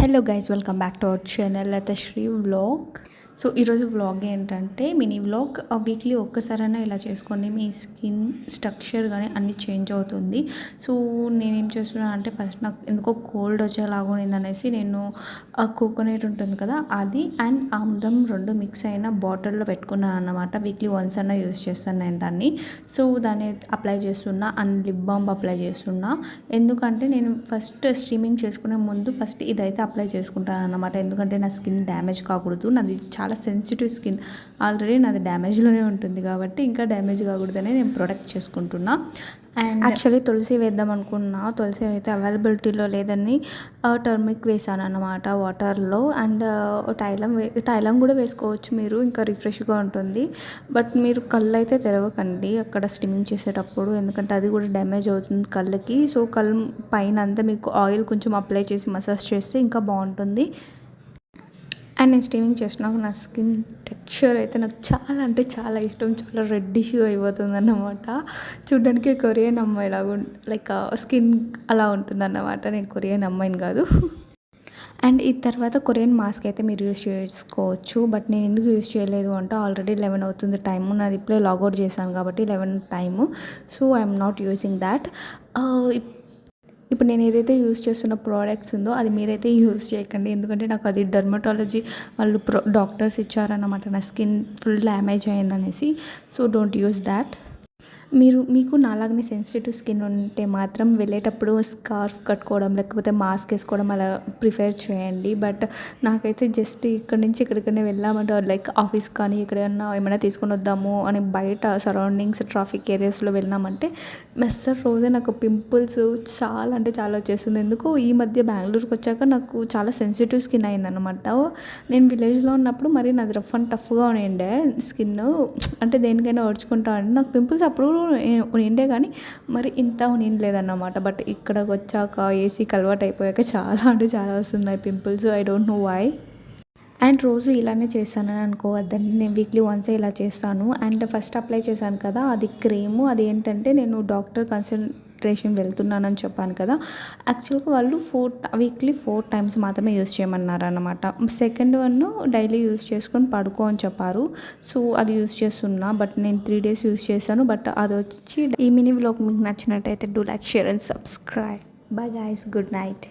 Hello guys, welcome back to our channel Latasri vlog. So ఈరోజు vlog ఏంటంటే mini vlog. Weekly ఒక్కసారైనా ఇలా చేసుకోండి, మీ స్కిన్ స్ట్రక్చర్ కానీ అన్నీ చేంజ్ అవుతుంది. సో నేనేం చేస్తున్నాను అంటే ఫస్ట్ నాకు ఎందుకో కోల్డ్ వచ్చేలాగా ఉంది అనేసి నేను కోకోనట్ ఉంటుంది కదా అది అండ్ ఆముదం రెండు మిక్స్ అయిన బాటిల్లో పెట్టుకున్నాను అన్నమాట. వీక్లీ వన్స్ అన్నా యూస్ చేస్తాను నేను దాన్ని. సో దాన్ని అప్లై చేస్తున్నా అండ్ లిప్ బామ్ అప్లై చేస్తున్నా. ఎందుకంటే నేను ఫస్ట్ స్ట్రీమింగ్ చేసుకునే ముందు ఫస్ట్ ఇదైతే అప్లై చేసుకుంటాను అన్నమాట. ఎందుకంటే నా స్కిన్ డ్యామేజ్ కాకూడదు, నాది చాలా సెన్సిటివ్ స్కిన్, ఆల్రెడీ నాది డ్యామేజ్లోనే ఉంటుంది కాబట్టి ఇంకా డ్యామేజ్ కాకూడదని నేను ప్రొటెక్ట్ చేసుకుంటున్నా. అండ్ యాక్చువల్లీ తులసి వేద్దాం అనుకున్నా, తులసి అయితే అవైలబిలిటీలో లేదని టర్మిక్ వేసాను అన్నమాట వాటర్లో. అండ్ తైలం కూడా వేసుకోవచ్చు మీరు, ఇంకా రిఫ్రెష్గా ఉంటుంది. బట్ మీరు కళ్ళు అయితే తెరవకండి అక్కడ స్టిమ్మింగ్ చేసేటప్పుడు, ఎందుకంటే అది కూడా డ్యామేజ్ అవుతుంది కళ్ళకి. సో కళ్ళు పైన అంతా మీకు ఆయిల్ కొంచెం అప్లై చేసి మసాజ్ చేస్తే ఇంకా బాగుంటుంది. అండ్ నేను స్టీమింగ్ చేసినాక నా స్కిన్ టెక్స్చర్ అయితే నాకు చాలా అంటే చాలా ఇష్టం, చాలా రెడ్డిష్ అయిపోతుంది అన్నమాట. చూడ్డానికి కొరియన్ అమ్మాయి లాగా లైక్ స్కిన్ అలా ఉంటుంది అన్నమాట. నేను కొరియన్ అమ్మాయిని కాదు. అండ్ ఈ తర్వాత కొరియన్ మాస్క్ అయితే మీరు యూస్ చేసుకోవచ్చు. బట్ నేను ఎందుకు యూస్ చేయలేదు అంటే ఆల్రెడీ 11 అవుతుంది టైము, నాది ఇప్పుడే లాగౌట్ చేశాను కాబట్టి 11 time. So I'm not using that. ఇప్పుడు నేను ఏదైతే యూస్ చేస్తున్న ప్రోడక్ట్స్ ఉందో అది మీరైతే యూస్ చేయకండి, ఎందుకంటే నాకు అది డర్మటాలజీ వాళ్ళు డాక్టర్స్ ఇచ్చారన్నమాట, నా స్కిన్ ఫుల్ డ్యామేజ్ అయిందనేసి. So don't use that. మీకు నాలాగనే సెన్సిటివ్ స్కిన్ ఉంటే మాత్రం వెళ్ళేటప్పుడు స్కార్ఫ్ కట్టుకోవడం లేకపోతే మాస్క్ వేసుకోవడం అలా ప్రిఫర్ చేయండి. బట్ నాకైతే జస్ట్ ఇక్కడి నుంచి ఎక్కడికైనా వెళ్ళామంటే లైక్ ఆఫీస్ కానీ ఎక్కడైనా ఏమైనా తీసుకొని వద్దాము అని బయట సరౌండింగ్స్ ట్రాఫిక్ ఏరియాస్లో వెళ్ళినామంటే మెస్సర్ రోజే నాకు పింపుల్స్ చాలా అంటే చాలా వచ్చేస్తుంది. ఎందుకు ఈ మధ్య బెంగళూరుకి వచ్చాక నాకు చాలా సెన్సిటివ్ స్కిన్ అయిందనమాట. నేను విలేజ్లో ఉన్నప్పుడు మరి నాది రఫ్ అండ్ టఫ్గా ఉండే స్కిన్, అంటే దేనికైనా ఓడ్చుకుంటా అంటే నాకు పింపుల్స్ అప్పుడు ఉండే కానీ మరి ఇంత ఉండలేదన్నమాట. బట్ ఇక్కడికి వచ్చాక ఏసీకి అలవాటు అయిపోయాక చాలా అంటే చాలా వస్తున్నాయి pimples. I don't know why. And రోజు ఇలానే చేస్తానని అనుకోవద్దండి, నేను వీక్లీ వన్సే ఇలా చేస్తాను. అండ్ ఫస్ట్ అప్లై చేశాను కదా అది క్రీము, అది ఏంటంటే నేను డాక్టర్ కన్సల్టేషన్ వెళ్తున్నానని చెప్పాను కదా, యాక్చువల్గా వాళ్ళు వీక్లీ 4 టైమ్స్ మాత్రమే యూస్ చేయమన్నారు అనమాట. సెకండ్ వన్ డైలీ యూస్ చేసుకొని పడుకో అని చెప్పారు. సో అది యూస్ చేస్తున్నా, బట్ నేను 3 డేస్ యూస్ చేశాను. బట్ అది వచ్చి ఈ మినీ వ్లాగ్ మీకు నచ్చినట్టయితే do like, share and subscribe. Bye guys, good night.